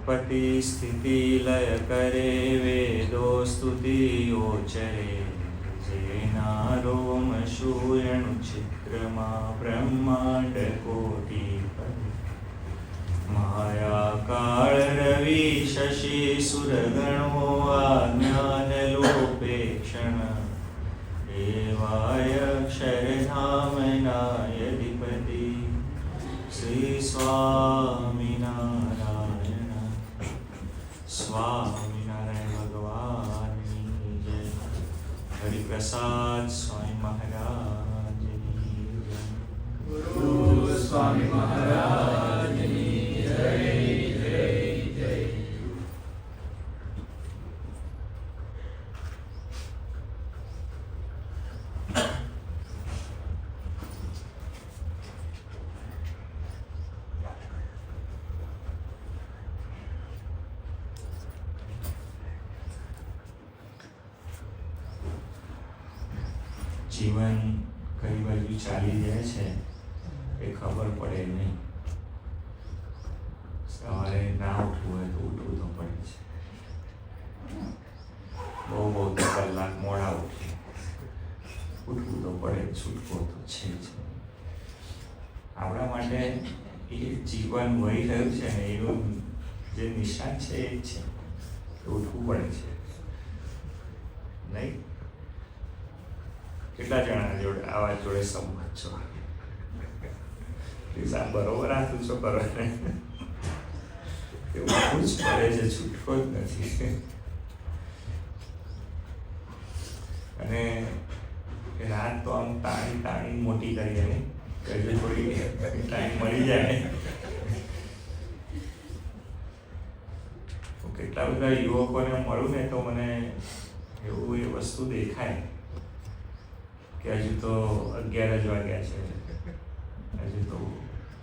उत्पत्ति स्थिति लय करे वेदो स्तुतियो चरे जेनारोम शूरणु चित्रमा ब्रह्मांड कोटि माया काल रवि शशि सुरगणो अज्ञान लोपे क्षण देवाय अक्षरधाम नायधिपति श्री स्वामीनारायण स्वामीनारायण भगवान की जय। हरिप्रसाद स्वामी महाराज की जय। गुरु स्वामी महाराज की जय जय जय। જીવન કઈ બાજુ ચાલી જાય છે એ ખબર પડે નહીં. સવારે ના ઉઠવું હોય તો ઉઠવું તો પડે છે. બહુ બહુ તો કલાક મોડા ઉઠે ઉઠવું તો પડે, છૂટકો તો છે જ. આપણા માટે એ જીવન વહી રહ્યું છે ને એનું જે નિશાન છે એ જ છે કે ઉઠવું પડે છે નહીં. કેટલા જણા જોડે આવા જોડે સંમત છો? પ્લીઝ બરોબર હાથું છો કરો ને. એવું જ પડે છે, છૂટકો જ નથી. અને રાત તો આમ તાણી તાણી મોટી કરીએ ને કે હજુ થોડી ટાઈમ મળી જાય. કેટલા બધા યુવકોને મળું ને તો મને એવું એ વસ્તુ દેખાય કે હજુ તો 11 જ વાગ્યા છે, હજુ તો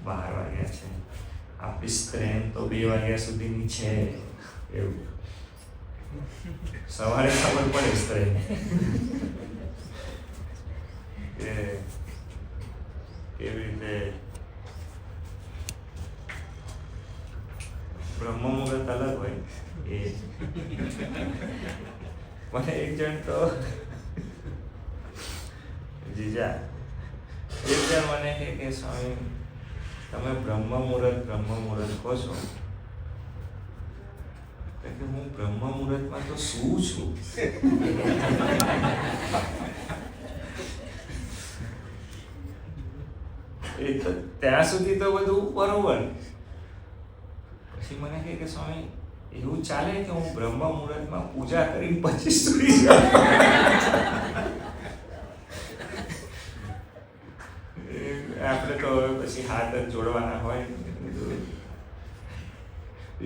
12 વાગ્યા છે, આપણી ટ્રેન તો 2 વાગ્યા સુધીની છે. એવું સવારે ખબર પડે ટ્રેન કે કેવી રીતે બ્રહ્મ મુહૂર્ત અલગ હોય. એ મને એક જણ તો જીજા મને કે સ્વામી તમે બ્રહ્મ મુહૂર્ત કહો છો કે હું બ્રહ્મ મુહૂર્તમાં તો શું છું? એ તો ત્યાં સુધી તો બધું બરોબર. પછી મને કે સ્વામી એવું ચાલે કે હું બ્રહ્મ મુહૂર્તમાં પૂજા કરીને પછી સુઈ જાઉં? આપણે તો પછી હાથ જ જોડવાના હોય.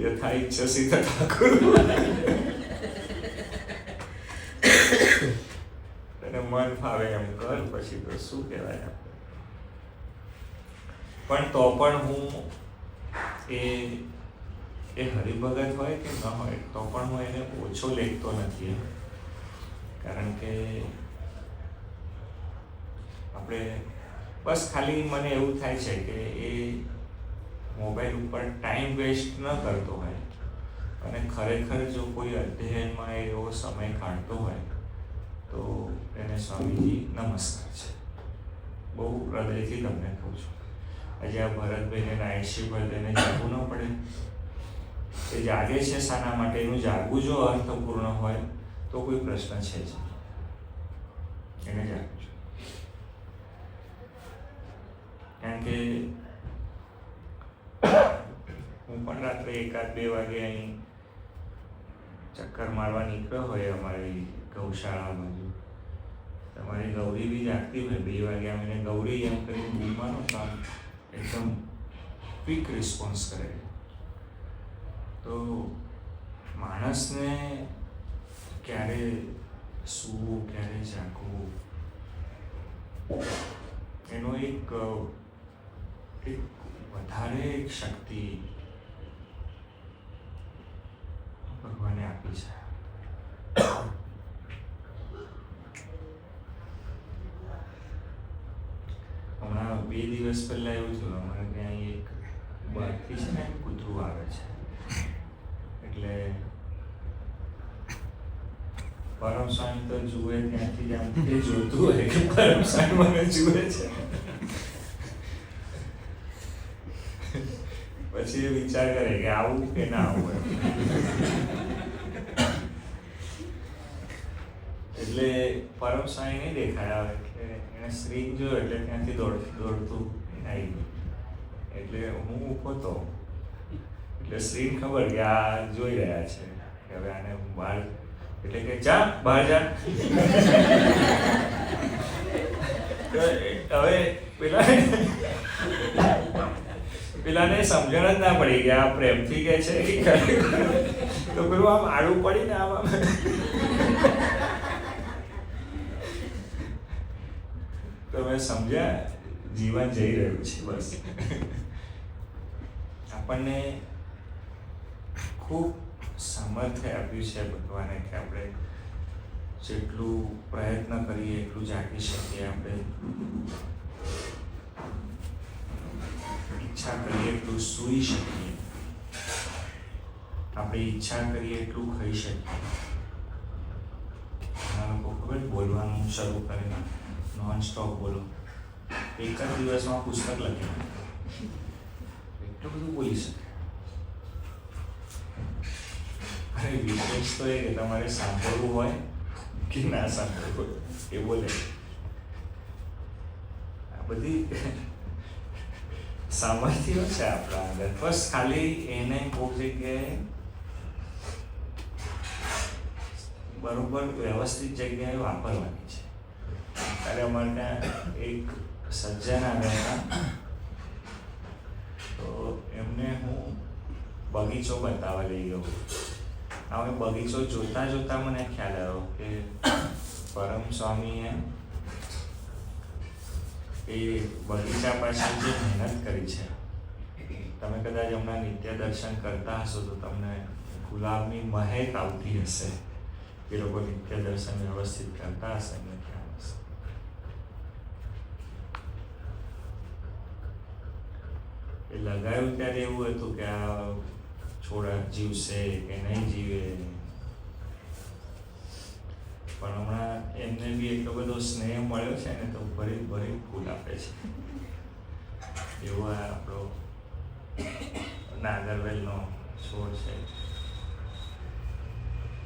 યથા ઈચ્છસી તથા કુરુ. અને મન ફાવે એમ કર, પછી તો શું કહેવાય. પણ તો પણ હું એ હરિભગત હોય કે ન હોય તો પણ હું એને ઓછો લેખતો નથી. કારણ કે આપણે બસ ખાલી મને એવું થાય છે કે એ મોબાઈલ ઉપર ટાઈમ વેસ્ટ ન કરતો હોય અને ખરેખર જો કોઈ અધ્યયનમાં એવો સમય કાઢતો હોય તો એને સ્વામીજી નમસ્કાર છે. બહુ હૃદયથી તમને કહું છું. આજે આ ભરતભાઈને નાઇટ શિફ્ટ હોય તેને જાગવું ન પડે. એ જાગે છે શાના માટે? એનું જાગવું જો અર્થપૂર્ણ હોય તો કોઈ પ્રશ્ન છે જ. એને જાગવું છે. કારણ કે હું પણ રાત્રે 1-2 વાગે અહીં ચક્કર મારવા નીકળ્યો હોય અમારી ગૌશાળા બાજુ. તમારી ગૌરી બી જાગતી હોય 2 વાગે આમ એને ગૌરી એમ કરીને બોલવાનો તો એકદમ ક્વિક રિસ્પોન્સ કરે. તો માણસને ક્યારે સૂવું ક્યારે જાગવું એનો એક વધારે એક શક્તિ ભગવાને આપી છે. હમણાં 2 દિવસ પહેલા એવું થયું, અમારે ત્યાં એક બહારથી છે ને કૂતરું આવે છે. પરમ સ્વામી તો જુએ ત્યાંથી જ આમ એ જોતું હોય કે પરમ સ્વામી મને જુએ છે. પછી એ વિચાર કરે કે આવું કે ના આવું એમ. એટલે પરમ સ્વામી નહીં દેખાયા આવે કે એને સ્ત્રી જોયો એટલે ત્યાંથી દોડતું આવી ગયું. એટલે હું ઊભો તો એટલે સ્ત્રીને ખબર કે આ જોઈ રહ્યા છે કે હવે આને બહાર, એટલે કે જા બહાર જા. હવે પેલાને સમજણ જ ના પડી કે આ પ્રેમથી કે છે કે તો પેલું આમ આડું પડીને આમ તમે સમજ્યા, જીવન જઈ રહ્યું છે બસ. આપણને ખૂબ સામર્થ્ય આપ્યું છે ભગવાને કે આપણે જેટલું પ્રયત્ન કરીએ એટલું જાગી શકીએ, આપણે ઈચ્છા કરીએ એટલું સૂઈ શકીએ, આપણે ઈચ્છા કરીએ એટલું ખાઈ શકીએ. ઘણા લોકો ખબર બોલવાનું શરૂ કરે નોન સ્ટોપ બોલો, એક જ દિવસમાં પુસ્તક લખી એટલું બધું બોલી શકે. અરે વિશેષ તો એ કે તમારે સાંભળવું હોય કે ના સાંભળવું હોય એ બોલે. આ બધી સામર્થ્યો છે આપણા અંદર, બસ ખાલી એને કોઈક જગ્યાએ બરોબર વ્યવસ્થિત જગ્યાએ વાપરવાની છે. ત્યારે અમારે ત્યાં એક સજ્જન આવ્યા હતા, તો એમને હું બગીચો બતાવવા લઈ ગયો. હવે બગીચો જોતા જોતા મને ખ્યાલ આવ્યો કે પરમ સ્વામીએ એ બગીચા પાછળ જે મહેનત કરી છે, તમે કદાચ હમણાં નિત્ય દર્શન કરતા હશો તો તમને ગુલાબની મહેક આવતી હશે. એ લોકો નિત્ય દર્શન વ્યવસ્થિત કરતા હશે એમને ખ્યાલ હશે. એ લગાવ્યું ત્યારે એવું હતું કે આ છોડ જીવશે કે નહીં જીવે, પણ હમણાં એમને બી એટલો બધો સ્નેહ મળ્યો છે ને તો ભરી ભરી ફૂલ આપે છે. એવો આ આપણો નાગરવેલનો છોડ છે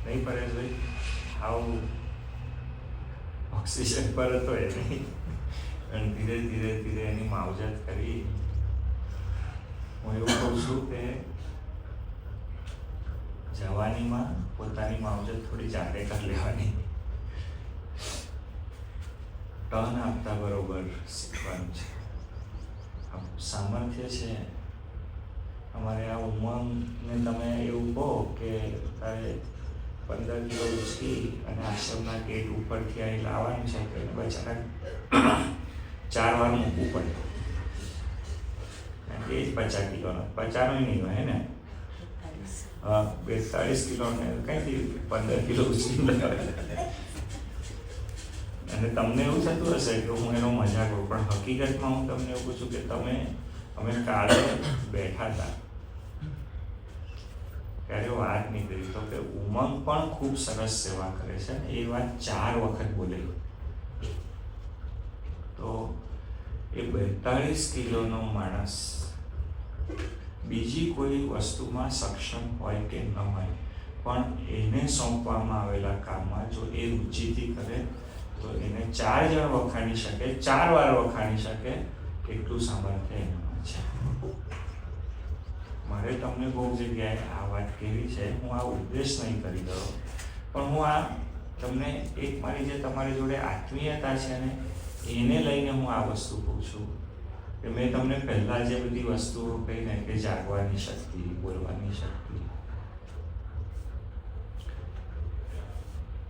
નહીં પરેશભાઈ? આવું ઓક્સિજન પર હતો એ નહીં, અને ધીરે ધીરે ધીરે એની માવજત કરી. હું એવું કહું છું કે જવાનીમાં પોતાની માવજત થોડી જાતે કરી લેવાની, ટર્ન આપતા બરોબર શીખવાનું છે. સામર્થ્ય છે અમારે આ ઉમંગને. તમે એવું કહો કે તારે 15 કિલો ઉચકી અને આશ્રમના ગેટ ઉપરથી અહીં લાવવાનું છે તો એને બચારા 4 વાર મૂકવું પડે. એ જ 50 કિલોનો, 50નો નહીં હોય ને, 42 કિલોને કંઈથી 15 કિલો ઉચકી લગાવે. અને તમને એવું થતું હશે કે હું એનો મજાક કરું, પણ હકીકતમાં હું તમને એવું પૂછું કે અમે કાલે બેઠા હતા ત્યારે વાત નીકળી તો કે ઉમંગ પણ ખૂબ સરસ સેવા કરે છે. એ વાત 4 વખત બોલેલી. તો એ 42 કિલોનો માણસ બીજી કોઈ વસ્તુમાં સક્ષમ હોય કે ન હોય, પણ એને સોંપવામાં આવેલા કામમાં જો એ રુચિથી કરે તો એને 4 જણ વખાણી શકે, 4 વાર વખાણી શકે એટલું સામર્થ્ય એનામાં છે. મારે તમને બહુ જગ્યાએ આ વાત કેવી છે, હું આ ઉપદેશ નહીં કરી દઉં, પણ હું આ તમને એક મારી જે તમારી જોડે આત્મીયતા છે ને એને લઈને હું આ વસ્તુ પૂછું કે મેં તમને પહેલાં જે બધી વસ્તુઓ કહીને કે જાગવાની શક્તિ, બોલવાની શક્તિ,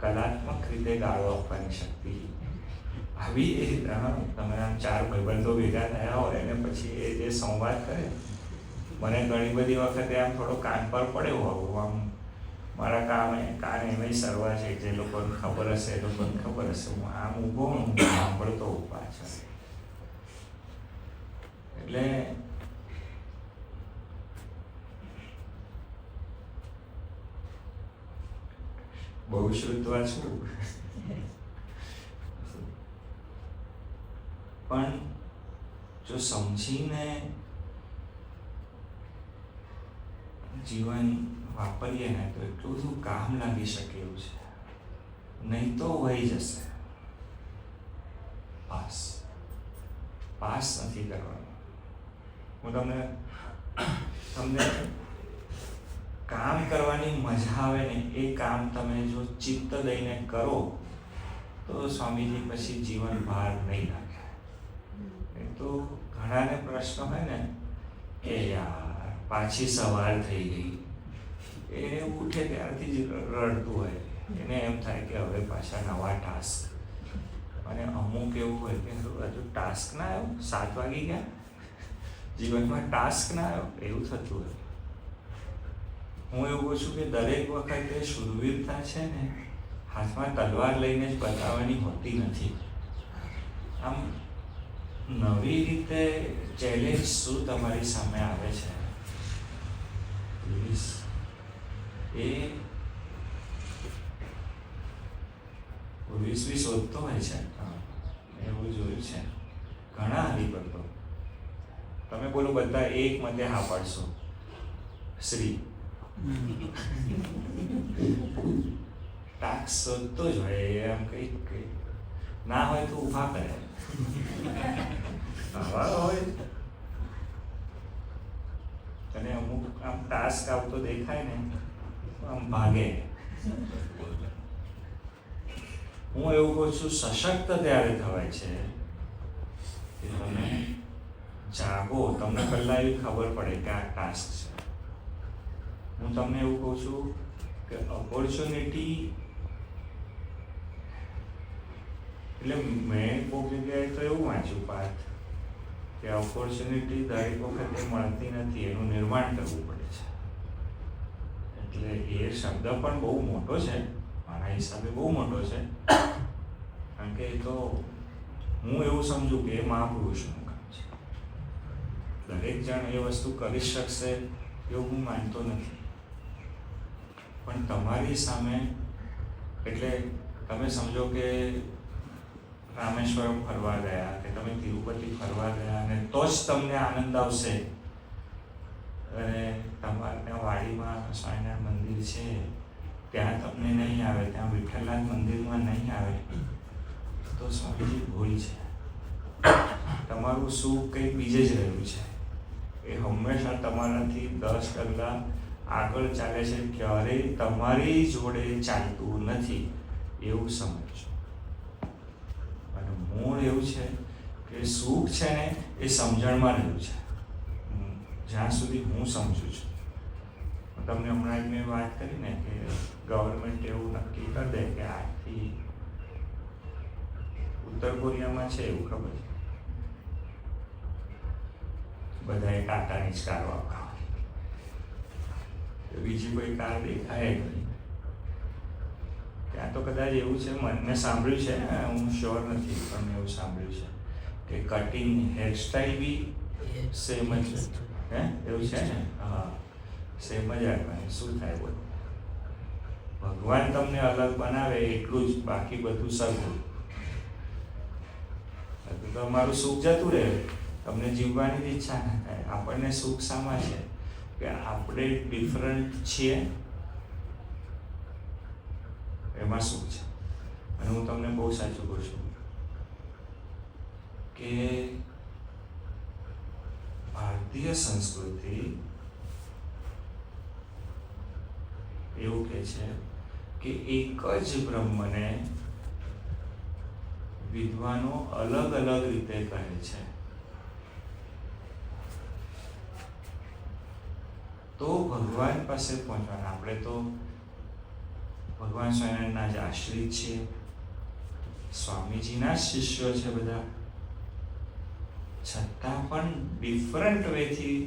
કલાત્મક રીતે ગાળો આપવાની શક્તિ, આવી એ તમે આમ 4 ભાઈબંધો ભેગા થયા હોય અને પછી એ જે સંવાદ કરે, મને ઘણી બધી વખતે આમ થોડો કાન પર પડ્યો હોવું, આમ મારા કાન એમાંય સરવા છે, જે લોકોને ખબર હશે એ લોકોને ખબર હશે, હું આમ ઊભો હું સાંભળતો ઊભા છે. એટલે બહુ શ્રુતવા છું. પણ જો સમજીને જીવન વાપરીએ ને તો એટલું બધું કામ લાગી શકે એવું છે. નહીં તો વહી જશે. પાસ નથી કરવાનો. હું તમને કામ કરવાની મજા આવે ને એ કામ તમે જો ચિત્ત દઈને કરો તો સ્વામીજી પછી જીવન ભાર નહીં લાગે. એ તો ઘણાને પ્રશ્ન હોય ને કે યાર પાછી સવાર થઈ ગઈ, એ ઉઠે ત્યારથી જ રડતું હોય. એને એમ થાય કે હવે પાછા નવા ટાસ્ક. અને અમુક એવું હોય કે હજુ ટાસ્ક ના આવ્યો, 7 વાગી ગયા, જીવનમાં ટાસ્ક ના આવ્યો, એવું થતું હોય. હું એવું કહું છું કે દરેક વખતે શૂરવીરતા છે ને હાથમાં તલવાર લઈને જ બતાવવાની હોતી નથી. આમ નવી રીતે ચેલેન્જ શું તમારી સામે આવે છે એ પોલીસ બી શોધતો હોય છે. એવું જોયું છે ઘણા હરિભક્તો. તમે બોલો બધા એક મતે હા પાડશો, શ્રી ટાસ્ક શોધતો જ હોય. એમ કંઈક ના હોય તો ઊભા કરે, આવા હોય. અને અમુક આમ ટાસ્ક આવતો દેખાય ને આમ ભાગે. હું એવું કહું છું સશક્ત ત્યારે થવાય છે કે તમે જાગો, તમને પહેલા એવી ખબર પડે કે આ ટાસ્ક છે. હું તમને એવું કહું છું કે ઓપોર્ચ્યુનિટી એટલે મેં કોઈક જગ્યાએ તો એવું વાંચ્યું પાઠ કે ઓપોર્ચ્યુનિટી દરેક વખતે મળતી નથી, એનું નિર્માણ કરવું પડે છે. એટલે એ શબ્દ પણ બહુ મોટો છે, મારા હિસાબે બહુ મોટો છે. કારણ કે એ તો હું એવું સમજુ કે એ મહાપુરુષનું કામ છે. દરેક જણ એ વસ્તુ કરી શકશે એવું હું માનતો નથી. પણ તમારી સામે એટલે તમે સમજો કે રામેશ્વરમ ફરવા ગયા કે તમે તિરુપતિ ફરવા ગયા અને તો જ તમને આનંદ આવશે. અને તમારે ત્યાં વાડીમાં સ્વામિનારાયણ મંદિર છે ત્યાં તમને નહીં આવે, ત્યાં વિઠ્ઠલનાથ મંદિરમાં નહીં આવે તો સ્વામીજી ભૂલ છે. તમારું સુખ કંઈક બીજે જ રહ્યું છે. એ હંમેશા તમારાથી 10 ડગલા આગળ ચાલે છે, ક્યારેય તમારી જોડે ચાલતું નથી એવું સમજો. અને મૂળ એવું છે કે સુખ છે ને એ સમજણમાં રહ્યું છે, જ્યાં સુધી હું સમજુ છું. તમને હમણાં જ મેં વાત કરી ને કે ગવર્મેન્ટ એવું નક્કી કરી દે કે આજથી ઉત્તર કોરિયામાં છે એવું ખબર છે બધાએ ટાટાની જ કાર વાપરવાની, બીજી કોઈ કાર દેખાય નહીં. ત્યાં તો કદાચ એવું છે, મેં સાંભળ્યું છે, હું શ્યોર નથી પણ મેં એવું સાંભળ્યું છે કે કટિંગ હેરસ્ટાઈલ બી સેમ જ છે. એવું છે ને? હા, સેમ જ રાખવાની. શું થાય બોલો? ભગવાન તમને અલગ બનાવે એટલું જ, બાકી બધું સરખું. તમારું સુખ જતું રહે, તમને જીવવાની જ ઈચ્છા ના થાય. આપણને સુખ શામાં છે કે આપણે ડિફરન્ટ છીએ, એમાં સુખ છે. અને હું તમને બહુ સાચું કહું છું કે ભારતીય સંસ્કૃતિ એવું કહે છે કે એક જ બ્રહ્મને વિદ્વાનો અલગ અલગ રીતે કહે છે. તો ભગવાન પાસે પહોંચવાના. આપણે તો ભગવાન સ્વામિનારાયણના જ આશ્રિત છીએ, સ્વામીજીના જ શિષ્યો છે બધા, છતાં પણ ડિફરન્ટ વેથી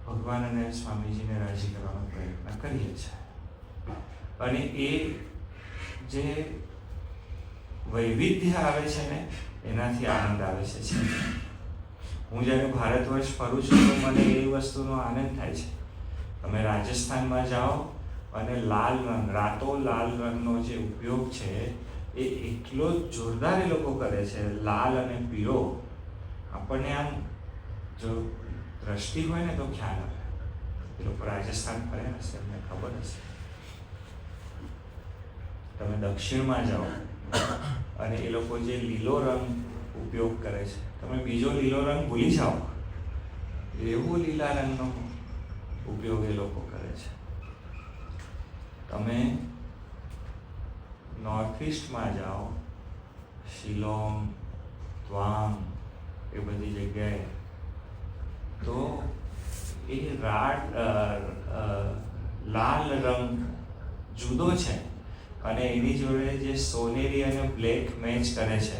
ભગવાન અને સ્વામીજીને રાજી કરવાનો પ્રયત્ન કરીએ છીએ. અને એ જે વૈવિધ્ય આવે છે ને એનાથી આનંદ આવે છે. હું જ્યારે ભારત વર્ષ ફરું છું તો મને એ વસ્તુનો આનંદ થાય છે. તમે રાજસ્થાનમાં જાઓ અને લાલ રંગ, રાતો લાલ રંગનો જે ઉપયોગ છે એ એટલો જોરદાર એ લોકો કરે છે. લાલ અને પીળો આપણને આમ જો દ્રષ્ટિ હોય ને તો ખ્યાલ આવે. એ લોકો રાજસ્થાન ફર્યા હશે, એમને ખબર હશે. તમે દક્ષિણમાં જાઓ અને એ લોકો જે લીલો રંગ ઉપયોગ કરે છે, તમે બીજો લીલો રંગ ભૂલી જાઓ, એવો લીલા રંગનો ઉપયોગ એ લોકો કરે છે. તમે નોર્થ ઇસ્ટમાં જાઓ, શિલોંગ, ત્વાંગ, એ બધી જગ્યાએ, તો એ લાલ રંગ જુદો છે અને એની જોડે જે સોનેરી અને બ્લેક મેચ કરે છે.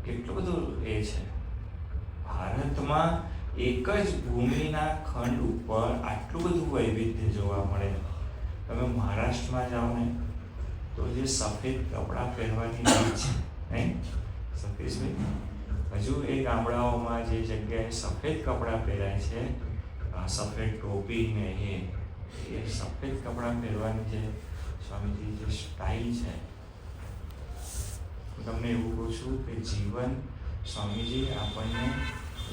કેટલું બધું એ છે. ભારતમાં એક જ ભૂમિના ખંડ ઉપર આટલું બધું વૈવિધ્ય જોવા મળે. તમે મહારાષ્ટ્રમાં જાઓ ને તો જે સફેદ કપડાં પહેરવાની રીત છે, નહીં સતીશભાઈ? હજુ એ ગામડાઓમાં જે જગ્યાએ સફેદ કપડાં પહેરાય છે, સફેદ ટોપી ને એ સફેદ કપડાં પહેરવાની જે સ્વામીજી જે સ્ટાઇલ છે, હું તમને એવું કહું છું કે જીવન સ્વામીજી આપણને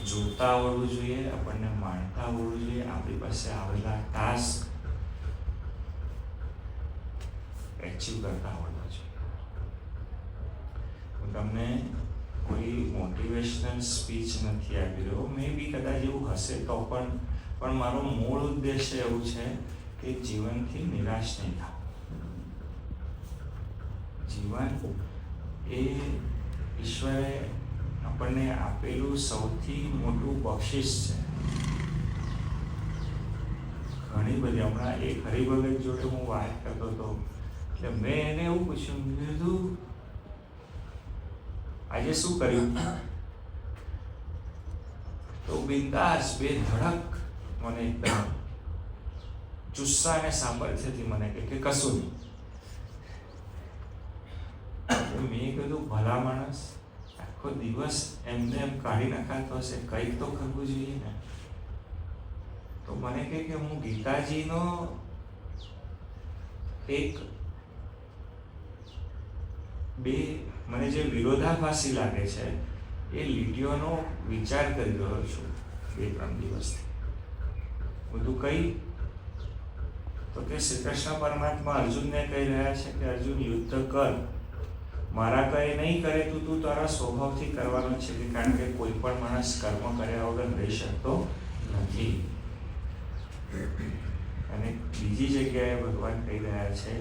જોતા આવડવું જોઈએ, આપણને માણતા આવડવું જોઈએ, આપણી પાસે આવેલા ટાસ્ક એચીવ કરતા આવડવા જોઈએ. હું તમને કોઈ મોટિવેશનલ સ્પીચ નથી આપી રહ્યો, મે બી કદાચ એવું હશે તો પણ મારો મૂળ ઉદ્દેશ્ય એવું છે કે જીવનથી નિરાશ નહીં થાવ. જીવન એ ઈશ્વરે આપણને આપેલું સૌથી મોટું બક્ષિસ છે. ઘણી બધી, હમણાં એક હરિભગત જોડે હું વાત કરતો હતો, એટલે મેં એને એવું પૂછ્યું, મેં કીધું આજે શું કર્યું? તો બિંદાસ બે ધડક મને એકદમ જુસ્સા અને સામર્થ્યથી મને કે કશું નહીં. મેં કીધું ભલા માણસ આખો દિવસ એમને એમ કાઢી નાખાતો હશે, કંઈક તો કરવું જોઈએ ને. તો મને કે હું ગીતાજીનો મને જે વિરોધાભાસી લાગે છે એ લીટીઓનો વિચાર કરી રહ્યો છું 2-3 દિવસથી. બધું કઈ તો કે શ્રી કૃષ્ણ પરમાત્મા અર્જુનને કહી રહ્યા છે કે અર્જુન યુદ્ધ કર, મારા કહે નહીં કરે તું તારા સ્વભાવથી કરવાનો છે, કારણ કે કોઈ પણ માણસ કર્મ કર્યા વગર રહી શકતો નથી. અને બીજી જગ્યાએ ભગવાન કહી રહ્યા છે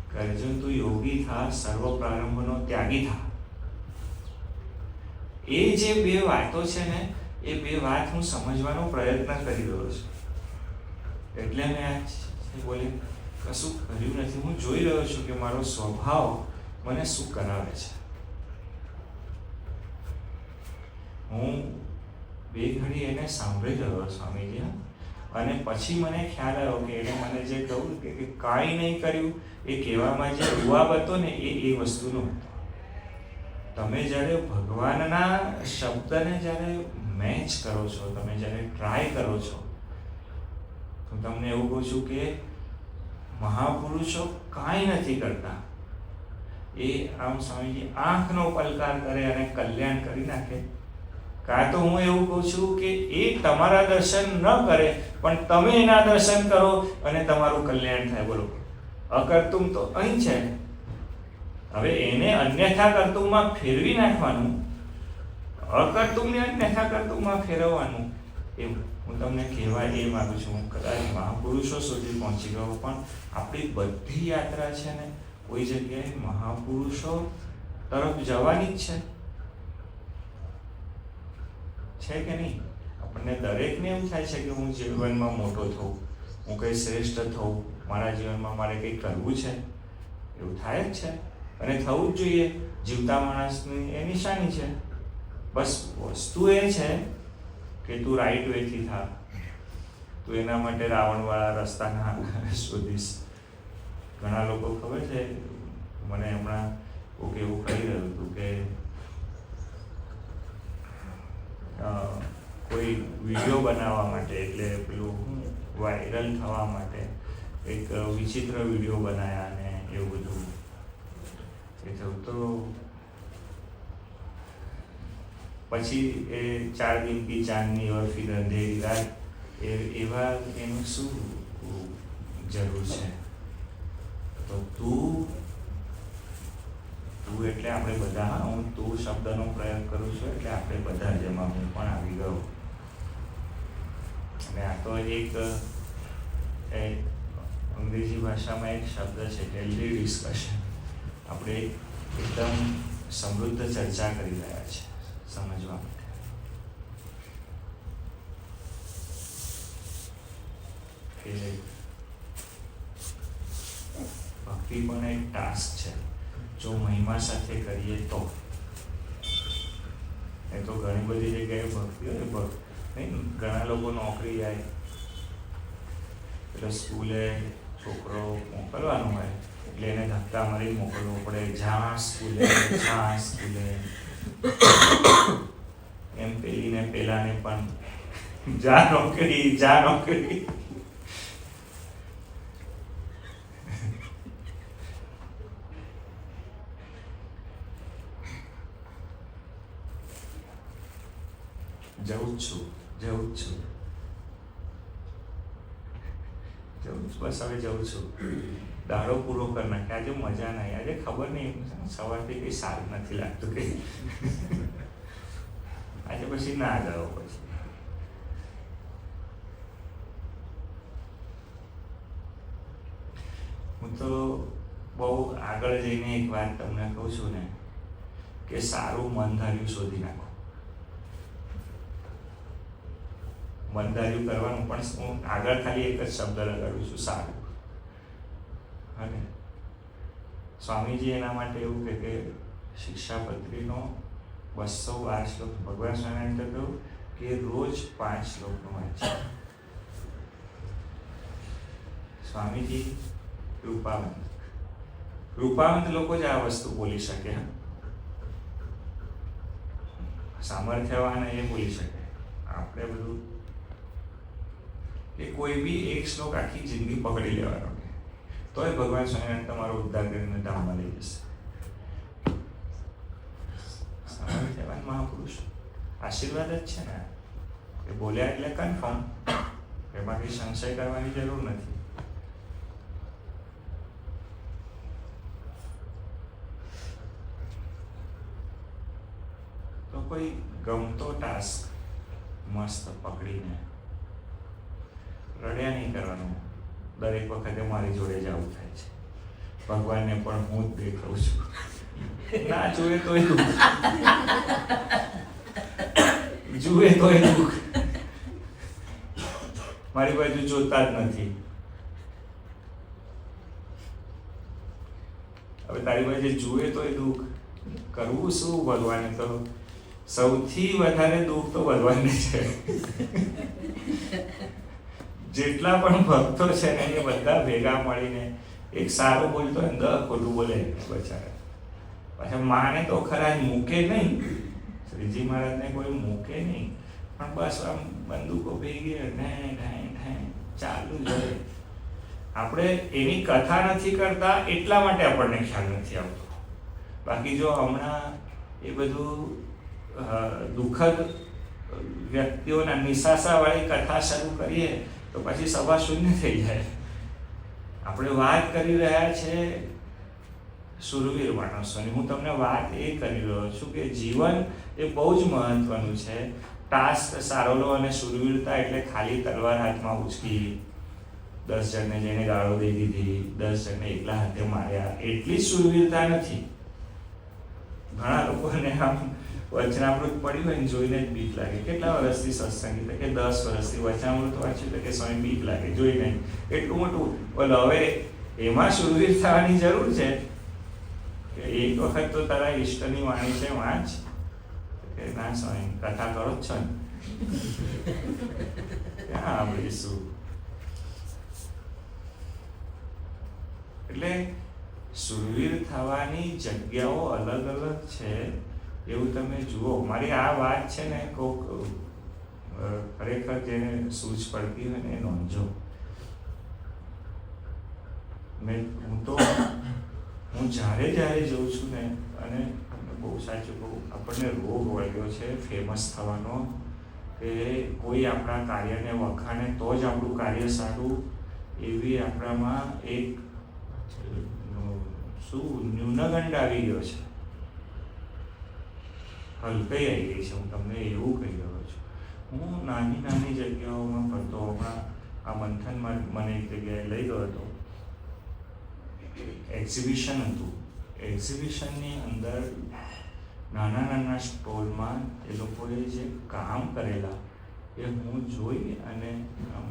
કે અર્જુન તું યોગી થા, સર્વ પ્રારંભનો ત્યાગી થા. એ જે બે વાતો છે ને, એ બે વાત હું સમજવાનો પ્રયત્ન કરી રહ્યો છું. એટલે મેં આ બોલે કશું કર્યું નથી, હું જોઈ રહ્યો છું કે મારો સ્વભાવ મને શું કરાવે છે. હું બે ઘડી એને સાંભળી રહ્યો સ્વામીજી, અને પછી મને ખ્યાલ આવ્યો કે એને મને જે કહ્યું કે કાંઈ નહીં કર્યું, એ કહેવામાં જે જવાબ હતો ને એ વસ્તુનો હતો. તમે જ્યારે ભગવાનના શબ્દને જ્યારે મેચ કરો છો, તમે જ્યારે ટ્રાય કરો છો, તો તમને એવું કહું છું કે મહાપુરુષો કાંઈ નથી કરતા, એ આમ સ્વામીજી આંખનો પલકાર કરે અને કલ્યાણ કરી નાખે. કાં તો હું એવું કહું છું કે એ તમારા દર્શન ન કરે પણ તમે એના દર્શન કરો અને તમારું કલ્યાણ થાય. બોલો, અકર્તુમ તો અહીં છે, હવે એને અન્યથા કર્તુમમાં ફેરવી નાખવાનું, અકર્તુમને અન્યથા કર્તુમમાં ફેરવવાનું. એવું હું તમને કહેવા એ માગું છું. હું કદાચ મહાપુરુષો સુધી પહોંચી ગયો, પણ આપણી બધી યાત્રા છે ને કોઈ જગ્યાએ મહાપુરુષો તરફ જવાની જ છે કે નહીં? આપણને દરેકને એમ થાય છે કે હું જીવનમાં મોટો થઉં, હું કંઈ શ્રેષ્ઠ થઉં, મારા જીવનમાં મારે કંઈ કરવું છે, એવું થાય જ છે અને થવું જ જોઈએ. જીવતા માણસની એ નિશાની છે. બસ વસ્તુ એ છે કે તું રાઈટ વેથી થા, તું એના માટે રાવણવાળા રસ્તા ના શોધીશ. ઘણા લોકો ખબર છે, મને હમણાં કોઈક એવું કહી રહ્યું હતું કે કોઈ વિડીયો બનાવવા માટે, એટલે પેલું વાયરલ થવા માટે એક વિચિત્ર વિડીયો બનાવ્યા અને એવું બધું એ થયું. તો પછી એ 4 દિન કી ચાંદની और फिर अंधेरी रात એવા એનું શું જરૂર છે? તો તું એટલે આપણે બધા, હું તું શબ્દનો પ્રયોગ કરું છું એટલે આપણે બધા જેમાં હું પણ આવી ગયો. અને આ તો એક અંગ્રેજી ભાષામાં એક શબ્દ છે હેલ્ધી ડિસ્કશન. આપણે એકદમ સમૃદ્ધ ચર્ચા કરી રહ્યા છીએ સમજવા માટે. કે ભક્તિ પણ એક ટાસ્ક છે. જો મહિમા સાથે કરીએ તો એ તો ઘણી બધી જગ્યાએ ભક્તિ હોય. નહીં, ઘણા લોકો નોકરી જાય એટલે સ્કૂલે છોકરો મોકલવાનો હોય એટલે એને ધક્કા મારી મોકલવો પડે. જ્યાં સ્કૂલે એમ પેલાને પણ જા નોકરી. જવું જ છું બસ હવે જવું છું. દાડો પૂરો કરી નાખે. આજે મજા નહીં, આજે ખબર નહીં સવારથી કંઈ સારું નથી લાગતું કે આજે પછી ના જાઓ. પછી હું તો બહુ આગળ જઈને એક વાત તમને કહું છું ને કે સારું મનધાર્યું શોધી નાખો. મનધાર્યું કરવાનું પણ હું આગળ ખાલી એક જ શબ્દ લગાડું છું, સારું. અને સ્વામીજી એના માટે એવું કે શિક્ષાપત્રીનો 212 શ્લોક ભગવાન સ્વામિનારાયણ કહ્યું કે રોજ 5 શ્લોકનો વાંચે. સ્વામીજી કૃપાવંત લોકો જ આ વસ્તુ બોલી શકે. સામર્થ્યવાન એ બોલી શકે. આપણે બધું કે કોઈ બી એક શ્લોક આખી જિંદગી પકડી લેવાનો તોય ભગવાન સ્વામિનારાયણ તમારો ઉદ્ધાર કરીને ધામમાં લઈ જશે. સામર્થ્યવાન મહાપુરુષ આશીર્વાદ જ છે ને. એ બોલ્યા એટલે કન્ફર્મ, એમાં કંઈ સંશય કરવાની જરૂર નથી. તો કોઈ ગમતો ટાસ્ક મસ્ત પકડીને રડ્યા નહીં કરવાનું. દરેક વખતે મારી જોડે જ આવું થાય છે. ભગવાનને પણ હું જ દેખાઉં છું. ના જોવે તોય દુઃખ, જુએ તોય દુઃખ. મારી બાજુ જોતા જ નથી. હવે તારી બાજુ જુએ તોય દુઃખ, કરવું શું? ભગવાને તો સૌથી વધારે દુઃખ તો ભગવાનને છે. જેટલા પણ ભક્તો છે ને એ બધા ભેગા મળીને એક સારું બોલતો હોય ને 10 ખોટું બોલે બચારા. પાછા માને તો ખરા જ મૂકે નહીં. શ્રીજી મહારાજને કોઈ મૂકે નહીં, પણ બસ આમ બંદૂકો ભેગી ઢાય ચાલુ જ હોય. આપણે એની કથા નથી કરતા એટલા માટે આપણને ખ્યાલ નથી આવતો. બાકી જો હમણાં એ બધું દુઃખદ વ્યક્તિઓના નિશાસાવાળી કથા શરૂ કરીએ તો પછી સભા શૂન્ય થઈ જાય. આપણે વાત કરી રહ્યા છે સુરવીર માણસોની. હું તમને વાત એ કરી રહ્યો છું કે જીવન એ બહુ જ મહત્વનું છે. ટાસ્ક સારો લો અને સુરવીરતા એટલે ખાલી તલવાર હાથમાં ઉચકી 10 જણને જઈને ગાળો દઈ દીધી, 10 જણને એકલા હાથે માર્યા, એટલી જ સુરવીરતા નથી. ઘણા લોકોને આમ વચનામૃત પડ્યું હોય ને જોઈને જ બીક લાગે. કેટલા વર્ષથી સત્સંગી કે 10 વર્ષથી વચનામૃત વાંચ્યું તો કે સ્વામી બીક લાગે જોઈને. એટલું મોટું બોલો. હવે એમાં સુરવીર થવાની જરૂર છે કે એક વખત તો તારા ઈષ્ટની વાણી છે વાંચ. કે ના સ્વામી કથા કરો જ છો ને, ક્યાં સાંભળીશું? એટલે સુરવીર થવાની જગ્યાઓ અલગ અલગ છે એવું તમે જુઓ. મારી આ વાત છે ને કોક ખરેખર જેને સૂઝ પડતી હોય ને એ નોંધજો. હું જ્યારે જોઉં છું ને, અને બહુ સાચું કહું, આપણને રોગ વળગ્યો છે ફેમસ થવાનો, કે કોઈ આપણા કાર્યને વખાણે તો જ આપણું કાર્ય સારું, એવી આપણામાં એક ન્યૂનગંડ આવી ગયો છે, હલકાઈ આવી ગઈ છે. હું તમને એવું કહી રહ્યો છું. હું નાની જગ્યાઓમાં ફરતો, હમણાં આ મંથનમાં મને એક જગ્યાએ લઈ ગયો હતો, એક્ઝિબિશન હતું. એક્ઝિબિશનની અંદર નાના સ્ટોલમાં એ લોકોએ જે કામ કરેલા એ હું જોઈ અને આમ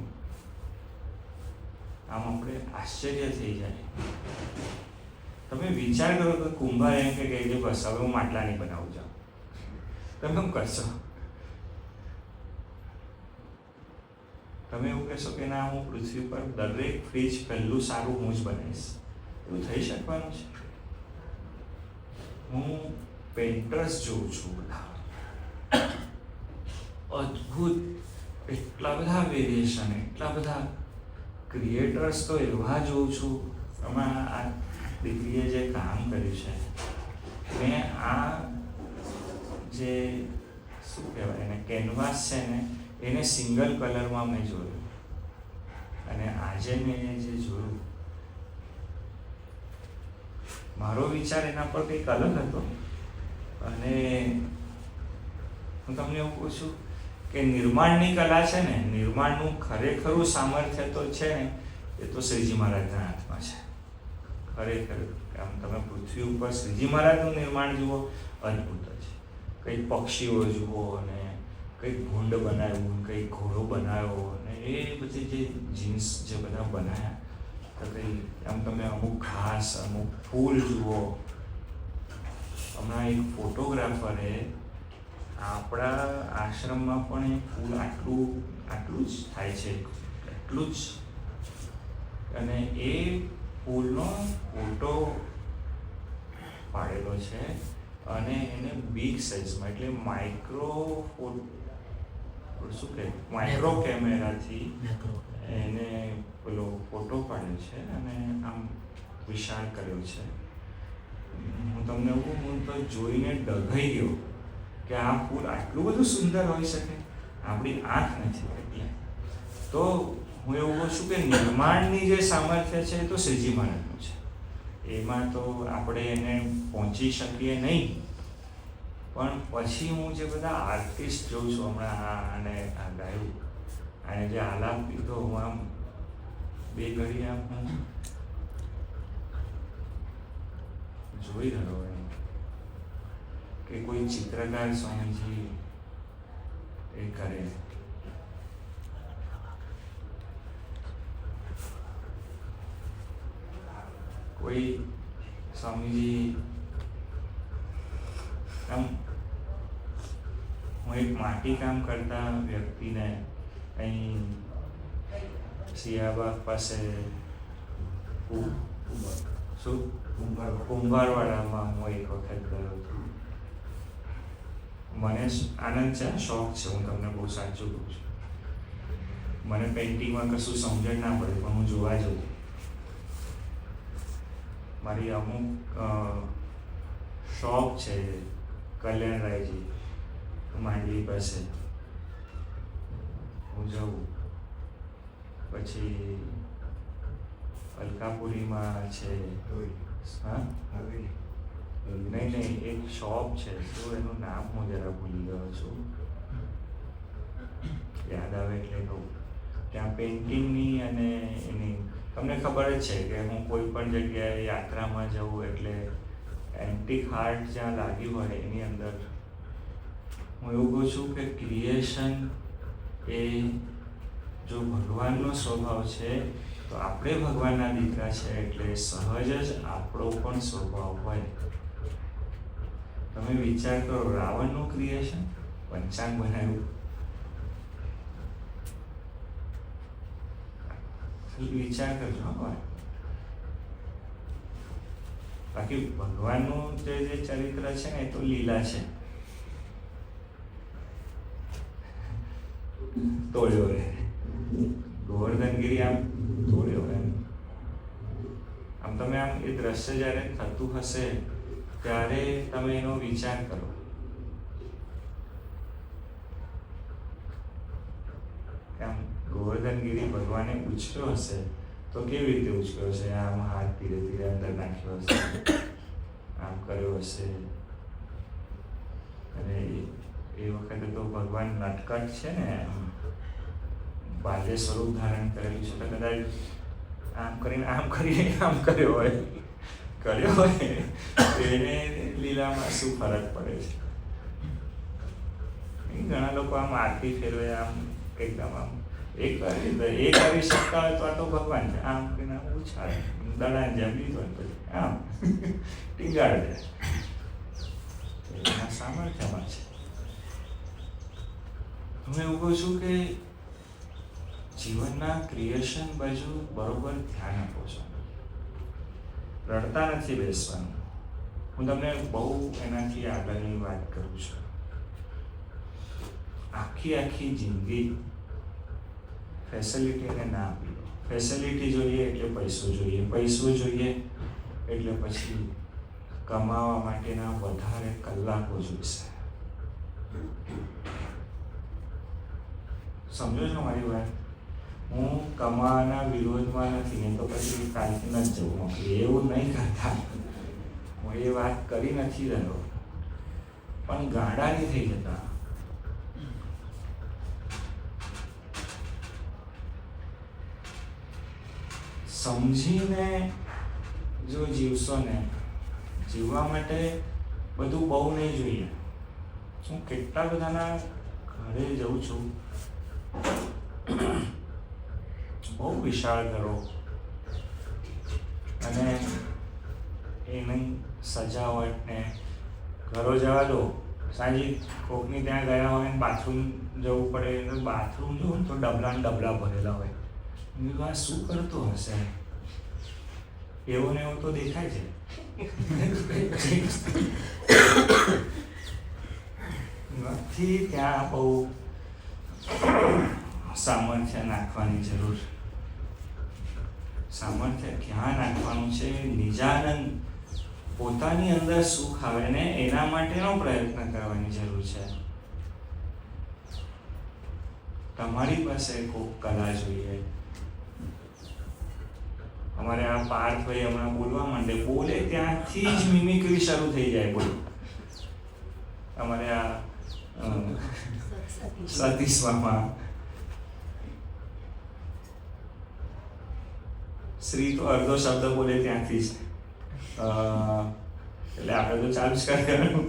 આપણે આશ્ચર્ય થઈ જાય. તમે વિચાર કરો કે કુંભાર એમ કે બસ હવે હું માટલા નહીં બનાવું જાઉં, તમે શું કરશો? તમે એવું કહેશો કે ના, હું પૃથ્વી પર દરેક ફ્રીજ પહેલું સારું હું જ બનાવીશ. એવું થઈ શકવાનું છે? હું પેઇન્ટર્સ જોઉં છું, બધા અદ્ભુત, એટલા બધા વેરિએશન, એટલા બધા ક્રિએટર્સ તો એવા જોઉં છું. એમાં આ દીકરીએ જે કામ કર્યું છે, મેં આ જે શું કહેવાય એને, કેનવાસ છે ને, એને સિંગલ કલરમાં મેં જોયું, અને આજે મેં જે જોયું, મારો વિચાર એના પર કંઈક અલગ હતો. અને હું તમને એવું પૂછું કે નિર્માણની કલા છે ને, નિર્માણનું ખરેખરું સામર્થ્ય તો છે ને, એ તો શ્રીજી મહારાજના હાથમાં છે. ખરેખર આમ તમે પૃથ્વી ઉપર શ્રીજી મહારાજનું નિર્માણ જુઓ, અદ્ભુત છે. કંઈક પક્ષીઓ જુઓ, અને કંઈક ભૂંડ બનાવ્યું, કંઈક ઘોડો બનાવ્યો, અને એ બધી જે જીન્સ જે બધા બનાવ્યા, તો કંઈ આમ તમે અમુક ઘાસ, અમુક ફૂલ જુઓ. હમણાં એક ફોટોગ્રાફરે આપણા આશ્રમમાં પણ એ ફૂલ આટલું જ થાય છે, એટલું જ, અને એ ફૂલનો ફોટો પાડેલો છે, અને એને બિગ સાઇઝમાં, એટલે માઇક્રો કેમેરાથી એને પેલો ફોટો પાડ્યો છે, અને આમ વિશાળ કર્યો છે. હું તમને હું તો જોઈને ડઘાઈ ગયો કે આ ફૂલ આટલું બધું સુંદર હોઈ શકે, આપણી આંખ નથી. એટલે તો હું એવું કહું છું કે નિર્માણની જે સામર્થ્ય છે એ તો શ્રીજી મહારાજનું છે. એમાં તો આપણે એને પહોંચી શકીએ નહીં. પણ પછી હું જે બધા આર્ટિસ્ટ જોઉં છું, હમણાં અને આ ગાયું, અને જે આલાપ લીધો, હું આમ બે ઘડી આમ હું જોઈ રહ્યો એમ કે કોઈ ચિત્રકાર સ્વામીજી એ કરે, કોઈ સ્વામીજી આમ, હું એક માટી કામ કરતા વ્યક્તિને અહીં સિયાબાગ પાસે કુંભારવાડામાં હું એક વખત ગયો હતો. મને આનંદ છે, શોખ છે, હું તમને બહુ સાચું કહું છું. મને પેઇન્ટિંગમાં કશું સમજણ ના પડે, પણ હું જોવા જઉં. મારી અમુક શોખ છે. કલ્યાણરાયજી માંડવી પાસે હું જાઉં, પછી અલકાપુરીમાં છે, હા નહીં એક શોપ છે, તો એનું નામ હું જરા ભૂલી ગયો છું, યાદ આવે એટલે કહું. ત્યાં પેઇન્ટિંગની અને એની તમને ખબર જ છે કે હું કોઈ પણ જગ્યાએ યાત્રામાં જાઉં એટલે એન્ટિક આર્ટ જ્યાં લાગ્યું હોય એની અંદર હું એવું કહું છું કે ક્રિએશન એ જો ભગવાનનો સ્વભાવ છે, તો આપણે ભગવાનના દીકરા છે, એટલે સહજ જ આપણો પણ સ્વભાવ હોય. તમે વિચાર કરો, રાવણનું ક્રિએશન, પંચાંગ બનાવ્યું, વિચાર કરજો. હોય બાકી ભગવાનનું જે ચરિત્ર છે ને, એ તો લીલા છે. તોડ્યો રે ગોવર્ધનગીરી, આમ તોડ્યો એમ. આમ તમે આમ એ દ્રશ્ય જ્યારે થતું હશે ત્યારે તમે એનો વિચાર કરો. આમ ગોવર્ધનગીરી ભગવાને ઉછળ્યો હશે તો કેવી રીતે ઉછળ્યો હશે? આમ હાથ ધીરે ધીરે અંદર નાખ્યો હશે, આમ કર્યો હશે. અને એ વખતે તો ભગવાન નટકટ છે ને, બાહ્ય સ્વરૂપ ધારણ કરેલું છે, તો કદાચ આમ કરીને આમ કર્યો હોય એને લીલામાં શું ફરક પડે છે? ઘણા લોકો આમ આરતી ફેરવે, આમ એકદમ આમ એ કરી શકતા હોય તો આ તો ભગવાન છે. આમ કરીને આમ ઉછાળે, દડાને જેમ લીધો ને પછી આમ ટીંગાડે, એના સામર્થ્યમાં છે. હું એવું કહું છું કે જીવનના ક્રિએશન બાજુ બરોબર ધ્યાન આપો છો. રડતા નથી બેસવાનું. હું તમને બહુ એનાથી આગળની વાત કરું છું. આખી જિંદગી ફેસિલિટીને ના આપી દો. ફેસિલિટી જોઈએ એટલે પૈસો જોઈએ, પૈસો જોઈએ એટલે પછી કમાવા માટેના વધારે કલાકો જોઈશે. સમજો છો મારી વાત? હું કમાવાના વિરોધમાં નથી, નહીં તો પછી કાલથી ન જ જવું નોકરી, એવું નહીં કરતા. હું એ વાત કરી નથી રહ્યો, પણ ગાડા નહીં થઈ જતા. સમજીને જો જીવશો ને, જીવવા માટે બધું બહુ નહીં જોઈએ. હું કેટલા બધાના ઘરે જઉં છું, બહુ વિશાળ ઘરો, અને એની સજાવટ ને ઘરો જવા દો, સાંજે કોકની ત્યાં ગયા હોય ને બાથરૂમ જવું પડે, બાથરૂમ જવું તો ડબલા ને ડબલા ભરેલા હોય. આ શું કરતો હશે? એવો ને એવો તો દેખાય છે. નથી ત્યાં બહુ સામર્થ્ય નાખવાની જરૂર. સામર્થ્ય ક્યાં નાખવાનું છે? નિજાનંદ, પોતાની અંદર સુખ આવે ને એના માટેનો પ્રયત્ન કરવાની જરૂર છે. તમારી પાસે કોઈક કલા જોઈએ. અમારે આ પાર્થભાઈ હમણાં બોલવા માંડે, બોલે ત્યાંથી જ મિમિક્રી શરૂ થઈ જાય. બોલો, અમારે આ સતીશમાં શ્રી તો અડધો શબ્દ બોલે ત્યાંથી જ, એટલે આપણે તો ચાલુ જ કરી દેવાનું.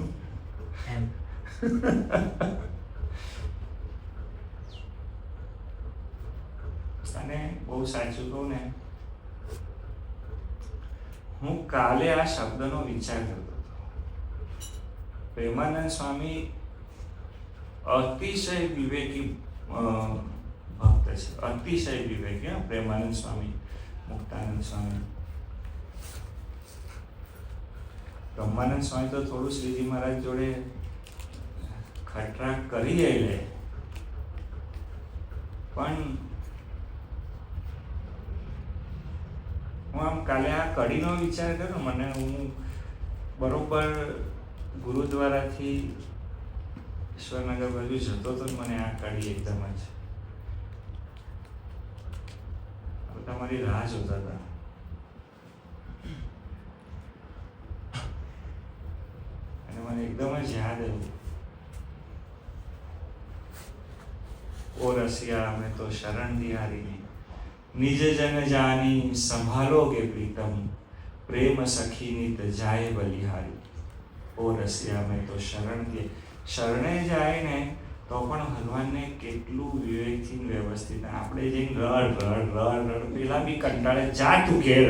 અને બહુ સાચું કહું ને, હું કાલે આ શબ્દનો વિચાર કરતો હતો. પ્રેમાનંદ સ્વામી અતિશય વિવેકી ભક્ત છે, અતિશય વિવેકી. પ્રેમાનંદ સ્વામી, મુક્તાનંદ સ્વામી, બ્રહ્માનંદ સ્વામી તો થોડું શ્રીજી મહારાજ જોડે ખટરાક કરી લે, પણ હું આમ કાલે આ કડીનો વિચાર કર્યો. મને હું બરોબર ગુરુદ્વારાથી ઈશ્વરનગર બાજુ જતો તો મને આ કડી એકદમ જ તમારી રાહ જોતા હતા. અને મને એકદમ જ યાદ આવ્યું, ઓ રસિયા મેં તો શરણ દિહારી, નિજ જન જાની સંભાલો કે પ્રીતમ, પ્રેમ સખી નિત જાય બલિહારી. ઓ રસિયા મેં તો શરણ દે, શરણે જાય ને તો પણ ભગવાનને કેટલું વિવેકથી વ્યવસ્થિત. આપણે જઈને રડ રડ રડ રડ, પેલા બી કંટાળે, જા તું ઘેર.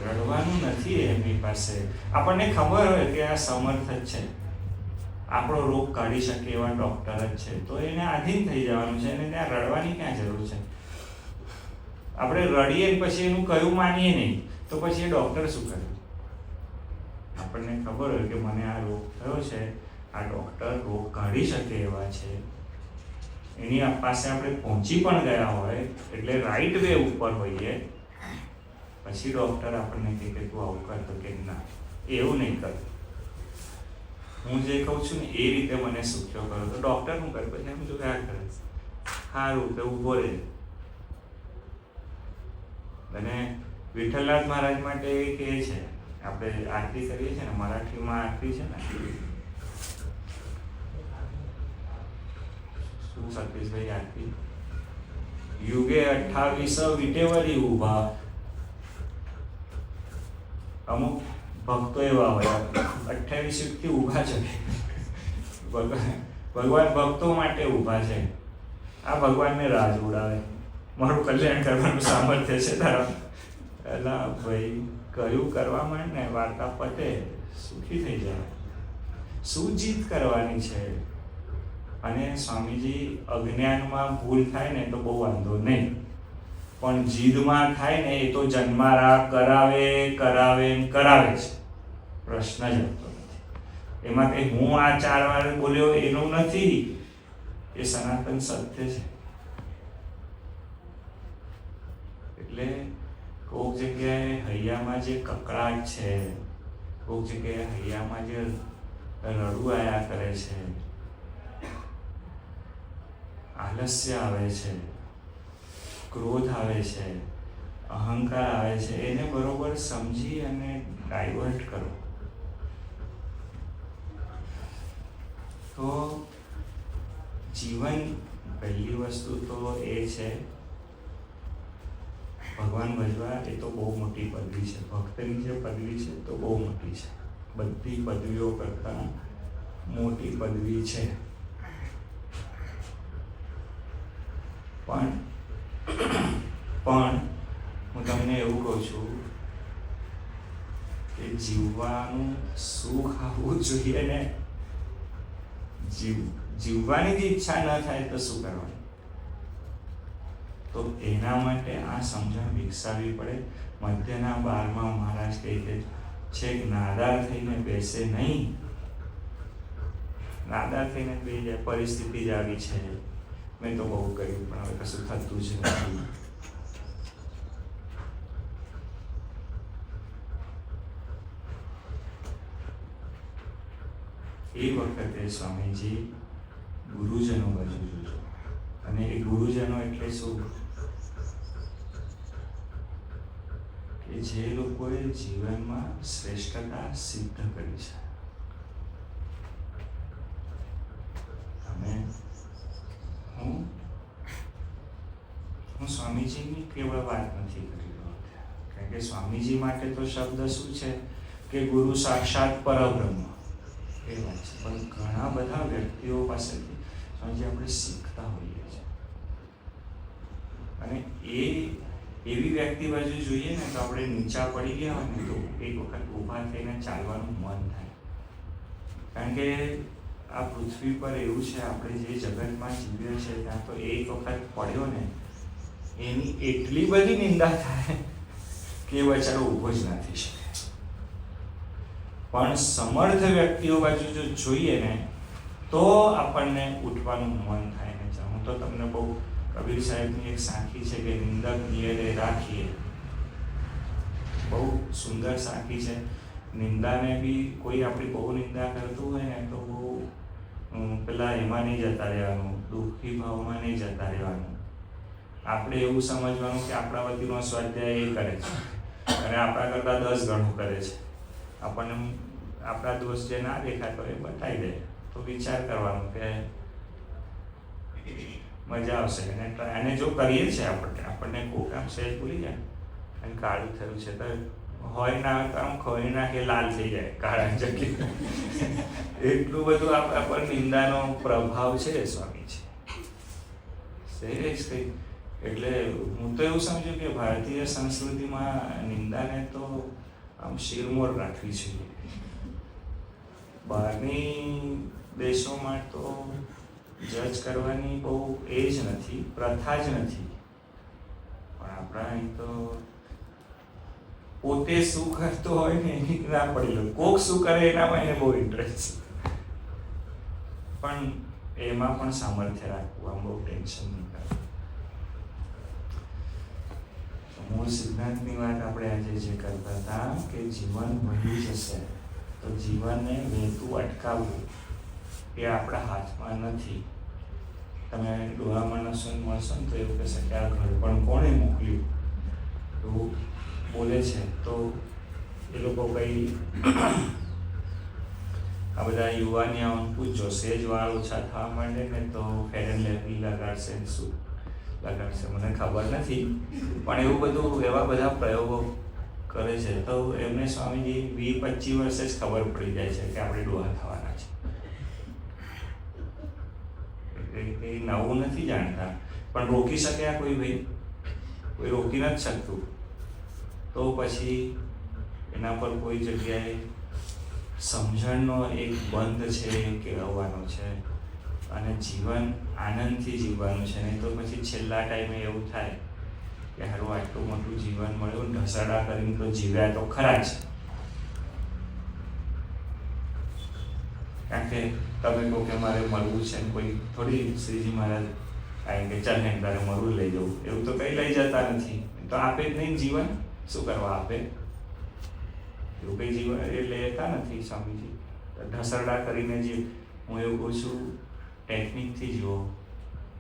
રડવાનું નથી એમની પાસે. આપણને ખબર હોય કે આ સમર્થ જ છે, આપણો રોગ કાઢી શકે એવા ડોક્ટર જ છે, તો એને આધીન થઈ જવાનું છે. એને ત્યાં રડવાની ક્યાં જરૂર છે? આપણે રડીએ પછી એનું કયું માનીએ નહીં તો પછી એ ડોક્ટર શું કરે? આપણને ખબર હોય કે મને આ રોગ થયો છે, આ ડોક્ટર રોગ કાઢી શકે એવા છે, એની પાસે આપણે પહોંચી પણ ગયા હોય એટલે રાઈટ વે ઉપર હોઈએ, પછી ડૉક્ટર આપણને કહે કે તું આવું કર, તો કે ના એવું નહીં કર, હું જે કહું છું ને એ રીતે મને સૂખ્યો કરો, તો ડૉક્ટર શું કરે? પછી એમ જો કે આ કરે સારું તો ઊભો રહે. અને વિઠ્ઠલનાથ મહારાજ માટે એ કહે છે, આપણે આરતી કરીએ છીએ ને, મરાઠીમાં આરતી છે ને, શું સતીશભાઈ આરતી? યુગે 28 વિટેવરી ઊભા. અમુક ભક્તો એવા હોય 28 યુગથી ઊભા છે, ભગવાન ભક્તો માટે ઊભા છે. આ ભગવાનને રાજ ઉડાવે, મારું કલ્યાણ કરવાનું સામર્થ્ય છે તારા. એટલે ભાઈ કયું કરવા માંડ ને, વાર્તા પતે, સુખી થઈ જાય. શું જીત કરવાની છે? અને સ્વામીજી અજ્ઞાનમાં ભૂલ થાય ને તો બહુ વાંધો નહીં, પણ જીદમાં થાય ને એ તો જન્મારા કરાવે કરાવે કરાવે છે, પ્રશ્ન જ આવતો નથી. એમાં કંઈ હું આ 4 વાર બોલ્યો એનું નથી, એ સનાતન સત્ય છે. એટલે કોઈક જગ્યાએ હૈયામાં જે કકળાટ છે, કોઈક જગ્યાએ હૈયામાં જે રડું આયા કરે છે, આલસ્ય આવે છે, ક્રોધ આવે છે, અહંકાર આવે છે, એને બરોબર સમજી અને ડાયવર્ટ કરો. તો જીવન પહેલી વસ્તુ તો એ છે, ભગવાન ભજવા એ તો બહુ મોટી પદવી છે. ભક્તની જે પદવી છે તો બહુ મોટી છે, બધી પદવીઓ કરતાં મોટી પદવી છે. પણ હું તમને એવું કહું છું કે જીવવાનું સુખ આવવું જોઈએ ને. જીવવાની જ ઈચ્છા ન થાય તો શું કરવાનું? તો એના માટે આ સમજણ વિકસાવવી પડે. મધ્યના 12માં મહારાજ કહે છે કે નાદાર થઈને બેસે નહીં. નાદાર થઈને બેસી જાય, પરિસ્થિતિ જ આવી છે, મેં તો બહુ કર્યું પણ હવે કશું થતું જ નથી. એ વખતે સ્વામીજી ગુરુજનો બાજુ જોજો. અને એ ગુરુજનો એટલે શું? કે જે લોકોએ જીવનમાં શ્રેષ્ઠતા સિદ્ધ કરી છે. હું સ્વામીજીની કેવળ વાત નથી કરી રહ્યો, કારણ કે સ્વામીજી માટે તો શબ્દ શું છે કે ગુરુ સાક્ષાત પરબ્રહ્મ એ વાત છે. પણ ઘણા બધા વ્યક્તિઓ પાસેથી સ્વામીજી આપણે શીખતા હોઈએ છીએ, અને એવી વ્યક્તિ બાજુ જોઈએ ને તો આપણે નીચા પડી ગયા હોય ને તો એક વખત ઊભા થઈને ચાલવાનું મન થાય. કારણ કે આ પૃથ્વી પર એવું છે, આપણે જે જગતમાં જીવીએ છીએ ત્યાં તો એક વખત પડ્યો ને એની એટલી બધી નિંદા થાય કે એ બચારો ઊભો જ ના થઈ શકે. પણ સમર્થ વ્યક્તિઓ બાજુ જો જોઈએ ને તો આપણને ઉઠવાનું મન થાય ને. હું તો તમને બહુ કબીર સાહેબની એક સાખી છે કે નિંદક નિયરે રાખીએ, બહુ સુંદર સાખી છે. નિંદાને બી કોઈ આપણી બહુ નિંદા કરતું હોય ને તો બહુ પેલા એમાં નહીં જતા રહેવાનું, દુઃખી ભાવમાં નહીં જતા રહેવાનું. આપણે એવું સમજવાનું કે આપણા વતીનો સ્વાધ્યાય એ કરે છે અને આપણા કરતાં 10 ગણું કરે છે. આપણને આપણા દોષ જે ના દેખાતો એ બતાવી દે તો વિચાર કરવાનો કે મજા આવશે. અને જો કરીએ છીએ આપણને કોક આમ સહેજ ભૂલી જાય અને કાળું થયું છે તો હોય ના તો આમ ખોઈ નાખે લાલ થઈ જાય કાળા જગ્યા. એટલું બધું આપણા પર નિંદાનો પ્રભાવ છે સ્વામીજી. સહેજ કંઈ એટલે હું તો એવું સમજુ કે ભારતીય સંસ્કૃતિમાં નિંદાને તો આમ શિરમોર રાખવી જોઈએ. બહારની દેશોમાં તો જજ કરવાની બહુ એ જ નથી, પ્રથા જ નથી. પણ આપણા અહીં તો પોતે શું કરતો હોય ને એની ના પડી લો, કોક શું કરે એનામાં એને બહુ ઇન્ટરેસ્ટ. પણ એમાં પણ સામર્થ્ય રાખવું, આમ બહુ ટેન્શન નહીં કરવું. મૂળ સિદ્ધાંતની વાત આપણે આજે જે કરતા હતા કે જીવન વહી જશે, તો જીવનને વહેતું અટકાવવું એ આપણા હાથમાં નથી. તમે ડોહા માણસોને મળશો ને તો એવું કહેશે કે આ ઘર પણ કોણે મોકલ્યું, એવું બોલે છે. તો એ લોકો કંઈ આ બધા યુવાનિયાઓને પૂછજો, સેજ વાળ ઓછા થવા માંડે ને તો ફેર એન્ડ લવલી લગાડશે ને શું લગાડશે મને ખબર નથી, પણ એવું બધું એવા બધા પ્રયોગો કરે છે. તો એમને સ્વામીજી 20-25 વર્ષે જ ખબર પડી જાય છે કે આપણે ડોહા થવાના છે. એ નવું નથી જાણતા, પણ રોકી શકે આ કોઈ ભાઈ? કોઈ રોકી નથી શકતું. તો પછી એના પર કોઈ જગ્યાએ સમજણનો એક બંધ છે એ કેળવવાનો છે, અને જીવન આનંદથી જીવવાનું છે. નહીં તો પછી છેલ્લા ટાઈમે એવું થાય કે હારું આટલું મોટું જીવન મળ્યું, ઢસડા કરીને તો જીવ્યા તો ખરા જ. કારણ કે તમે કહો કે મારે મળવું છે ને કોઈ થોડી શ્રીજી મહારાજ કારણ કે ચાલ ને તારે મળવું લઈ જવું, એવું તો કંઈ લઈ જતા નથી. તો આપે જ નહીં જીવન, શું કરવા આપે? એવું કંઈ જીવન એ લેતા નથી સ્વામીજી. ઢસરડા કરીને જે હું એવું કહું છું, ટેકનિકથી જીવો,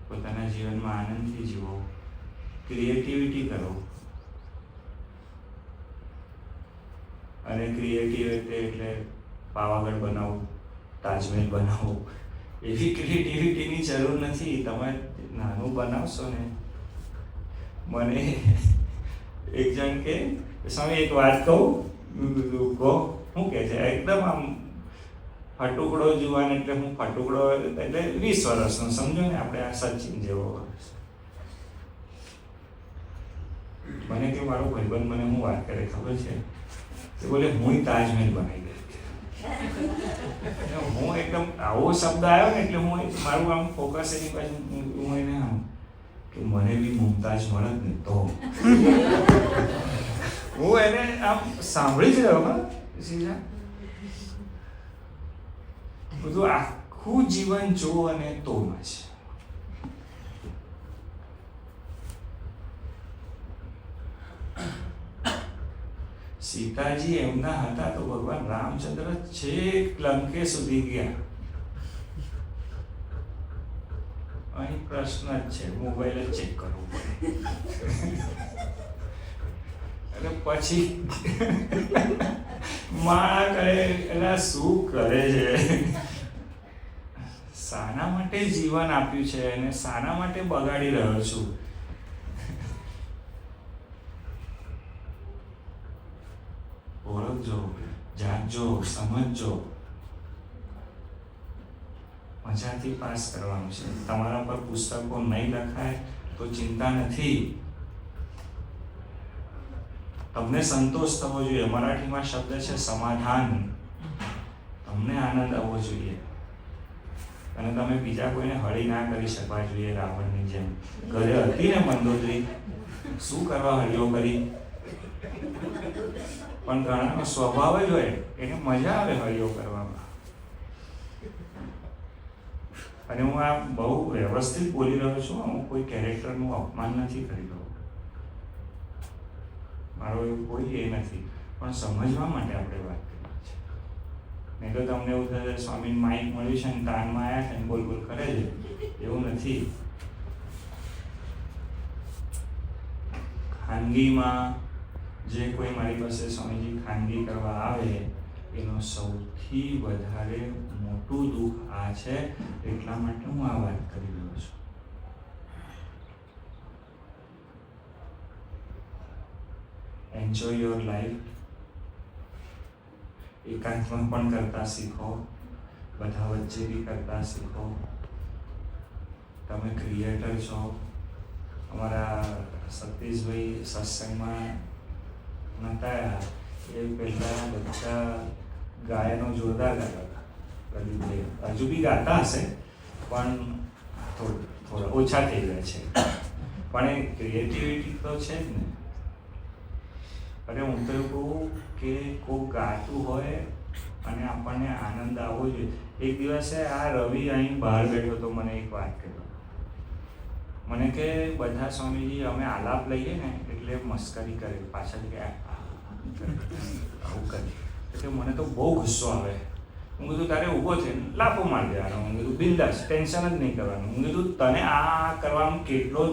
પોતાના જીવનમાં આનંદથી જીવો, ક્રિએટિવિટી કરો. અને ક્રિએટિવિટી એટલે પાવાગઢ બનાવવું, તાજમહેલ બનાવવું, એવી ક્રિએટિવિટીની જરૂર નથી. તમે નાનું બનાવશો ને. મને એક જણ કે સ્વામી એક વાત કહું, કહો શું કહે છે? એકદમ આમ ફટુકડો જુવાન, એટલે હું ફટુકડો એટલે 20 વર્ષનો, સમજો ને આપણે આ સચિન જેવો. મને કે મારો ભાઈબંધ મને હું વાત કરે ખબર છે? તે બોલે હું તાજમહેલ બનાવી દઈશ. હું એકદમ આવો શબ્દ આવ્યો ને એટલે હું મારું આમ ફોકસ એની બાજુ, હું એને આમ કે મને બી મુમતાજ મળત ને તો હું એને આમ સાંભળી જ રહ્યો. હા સીધા બધું આખું જીવન જો અને તોમાં છે. સીતાજી એમના હતા તો ભગવાન રામચંદ્ર છેક લંકે સુધી ગયા. અહીં પ્રશ્ન જ છે, મોબાઈલ જ ચેક કરવું પડે. અને પછી માણા કરે એટલે શું કરે છે? શાના માટે જીવન આપ્યું છે અને શાના માટે બગાડી રહ્યો છું? ઓળખજો, જાગજો, સમજજો. મજાથી પાસ કરવાનું છે. તમારા પર પુસ્તકો નહીં લખાય તો ચિંતા નથી. તમને સંતોષ થવો જોઈએ. મરાઠીમાં શબ્દ છે સમાધાન. તમને આનંદ આવવો જોઈએ અને તમે બીજા કોઈને હળી ના કરી શકવા જોઈએ. રાવણની જેમ ઘરે હતી ને મંદોદરી, શું કરવા હળીઓ કરી? પણ ઘણાનો સ્વભાવ જ હોય, એને મજા આવે હળીઓ કરવામાં. અને હું આ બહુ વ્યવસ્થિત બોલી રહ્યો છું, હું કોઈ કેરેક્ટરનું અપમાન નથી કરી રહ્યો. મારો એવું કોઈ એ નથી, પણ સમજવા માટે આપણે વાત કરી છે. નહીં તો તમને એવું થશે સ્વામીને માઇક મળ્યું છે ને તાનમાં આવ્યા છે ને બોલ બોલ કરે છે, એવું નથી. ખાનગીમાં જે કોઈ મારી પાસે સ્વામીજી ખાનગી કરવા આવે એનો સૌથી વધારે મોટું દુઃખ આ છે. એટલા માટે હું આ વાત કરી રહ્યો છું. Enjoy your life. એકાંતમાં પણ કરતા શીખો, બધા વચ્ચે બી કરતા શીખો. તમે ક્રિએટર છો. અમારા સતીશભાઈ સત્સંગમાં નતા, એ પહેલાં બધા ગાયનો જોરદાર ગાતા હતા. હજુ બી ગાતા હશે પણ થોડા ઓછા થઈ ગયા છે. પણ એ ક્રિએટિવિટી તો છે જ ને. અરે હું તો એવું કહું કે કોઈ ગાતું હોય અને આપણને આનંદ આવવો જોઈએ. એક દિવસે આ રવિ અહીં બહાર બેઠો તો મને એક વાત કહેતો, મને કે બધા સ્વામીજી અમે આલાપ લઈએ ને એટલે મસ્કરી કરે પાછળ કે આવું કરે, એટલે મને તો બહુ ગુસ્સો આવે. હું કીધું તારે ઊભો છે લાફો મારી દેવાનો. હું કીધું બિંદાસ, ટેન્શન જ નહીં કરવાનું. હું કીધું તને આ કરવાનું કેટલો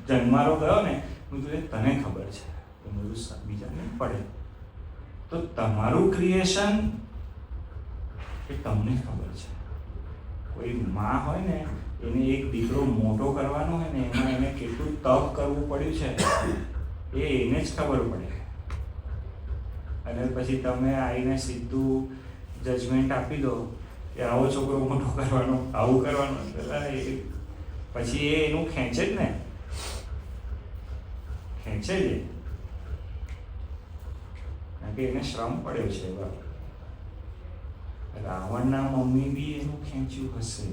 જન્મારો ગયો ને, હું કીધું તને ખબર છે. હું કીધું બીજા નહીં પડે. તો તમારું ક્રિએશન એ તમને ખબર છે. કોઈ માં હોય ને એને એક દીકરો મોટો કરવાનો હોય ને એમાં એને કેટલું તપ કરવું પડ્યું છે એ એને જ ખબર પડે. અને પછી તમે આવીને સીધું જજમેન્ટ આપી દો કે આવો છોકરો મોટો કરવાનો, આવું કરવાનું, પછી એ એનું ખેંચે જ ને, ખેંચે જ, કારણ કે એને શ્રમ પડ્યો છે. બરાબર, રાવણના મમ્મી બી એનું ખેંચ્યું હશે.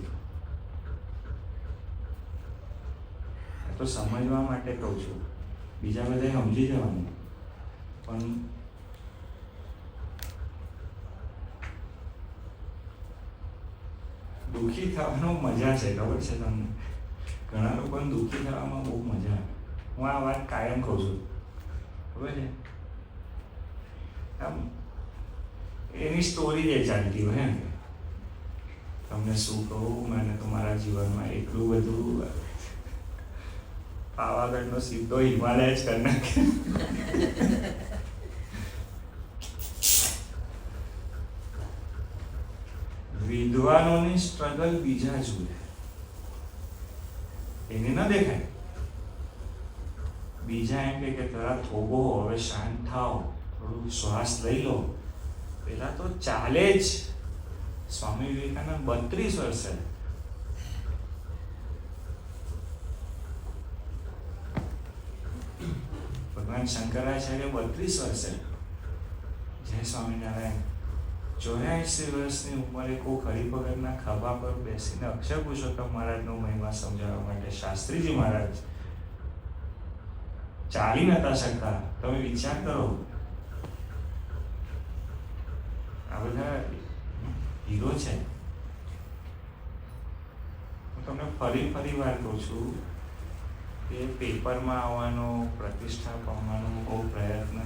તો સમજવા માટે કહું છું, બીજા બધા સમજી જવાનું. પણ દુઃખી થવાનો મજા છે, ખબર છે તમને? ઘણા લોકોને દુઃખી થવામાં બહુ મજા આવે. હું આ વાત કાયમ કહું છું, ખબર છે? આમ એની સ્ટોરી જે ચાલતી હોય ને, તમને શું કહું, મને તો મારા જીવનમાં એટલું બધું પાવાગઢનો સીધો હિમાલય જ કરી નાખે. વિદ્વાનોની સ્ટ્રગલ બીજા જુએ, એને ન દેખાય. બીજા એમ કે જરા થોભો, હવે શાંત થાવ, થોડું શ્વાસ લઈ લો. પેલા તો ચાલે જ. સ્વામી વિવેકાનંદ 32 વર્ષે, ભગવાન શંકરાચાર્ય 32 વર્ષે, જય સ્વામિનારાયણ 84 વર્ષની ઉંમરે કોક હરિભગતના ખભા પર બેસીને અક્ષર પુરુષોત્તમ મહારાજનો મહિમા સમજાવવા માટે શાસ્ત્રીજી મહારાજ ચાલી નતા શકતા. તમે વિચાર કરો, આ બધા હીરો છે. હું તમને ફરી વાર કહું છું કે પેપરમાં આવવાનો, પ્રતિષ્ઠા પામવાનો બહુ પ્રયત્ન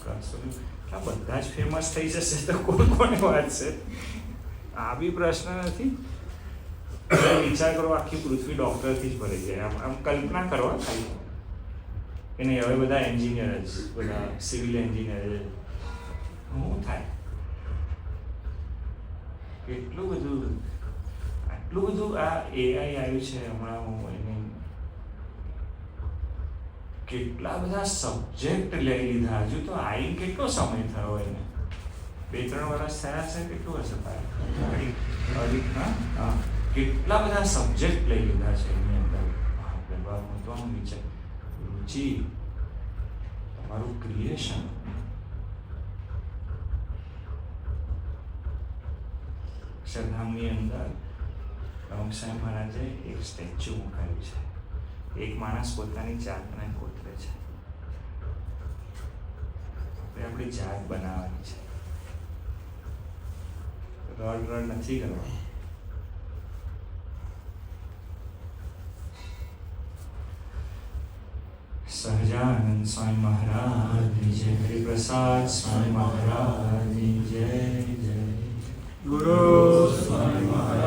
કરશો. આ બધા જ ફેમસ થઈ જશે તો કોને વાત છે? આ બી પ્રશ્ન નથી. વિચાર કરો, આખી પૃથ્વી ડૉક્ટરથી જ ભરાઈ જાય. આમ કલ્પના કરો ખાલી કે નહીં, હવે બધા એન્જિનિયર જ, બધા સિવિલ એન્જિનિયર જ. શું થાય? કેટલું બધું, આટલું બધું આ એઆઈ આવ્યું છે હમણાં. હું એને કેટલા બધા સબ્જેક્ટ લઈ લીધા. હજુ તો આવી કેટલો સમય થયો એને? 2-3 વર્ષ થયા છે. કેટલું હશે તારે? હા, કેટલા બધા સબ્જેક્ટ લઈ લીધા છે એની અંદર. હું તો આમ વિચાર, રુચિ, તમારું ક્રિએશન. અક્ષરધામની અંદર અમુક સાહેબ મહારાજે એક સ્ટેચ્યુ મુકાયું છે. એક માણસ પોતાની જાતને કોતરે છે. આપણે આપણી જાત બનાવવાની છે. રડ નથી કરવાની. સહજાનંદ સ્વામી મહારાજની જય. હરિપ્રસાદ સ્વામી મહારાજની જય. જય ગુરુ સ્વામી મહારાજ.